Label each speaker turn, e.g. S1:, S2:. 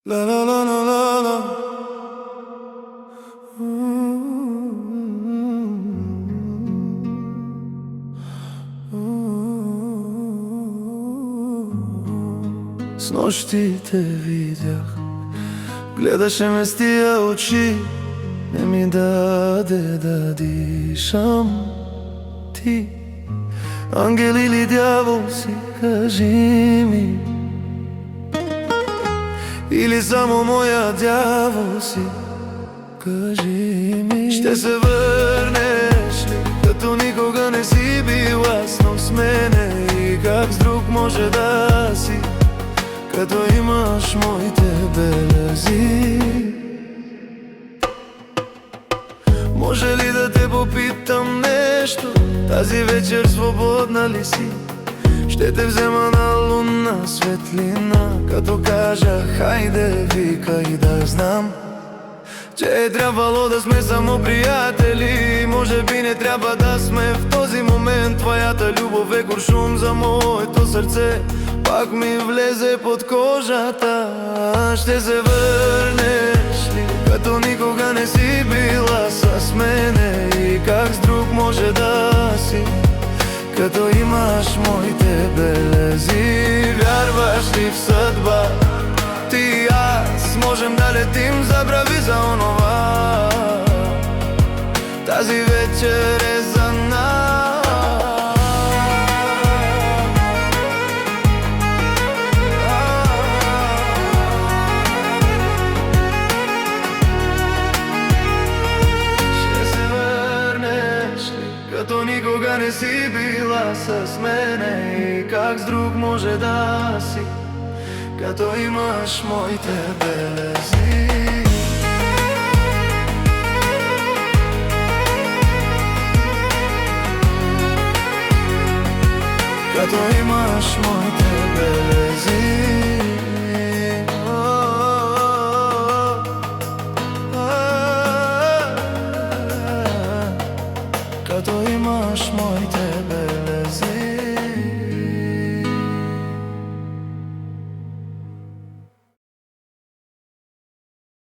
S1: La la la la la la. Снощи те видях, гледаше ме с тия очи, не ми даде да дишам. Ти, ангел или дявол си, кажи ми, или само моя дявол си, кажи ми. Ще се върнеш ли, като никога не си била с мене? И как с друг може да си, като имаш моите белези? Може ли да те попитам нещо? Тази вечер свободна ли си? Ще те взема на лунна светлина, като кажа хайде, викай да знам, че е трябвало да сме само приятели. Може би не трябва да сме в този момент. Твоята любов е куршум за моето сърце, пак ми влезе под кожата. Ще се върнеш ли, като никога не си била с мене? И как с друг може да си, като имаш моите белези? Вярваш ли в съдба? Ти и аз можем да летим, забрави за онова. Тази вечер е за нас. Ще се върнеш ли, като никога не си била с мене? И как с друг може да си, като имаш моите белези? Като имаш моите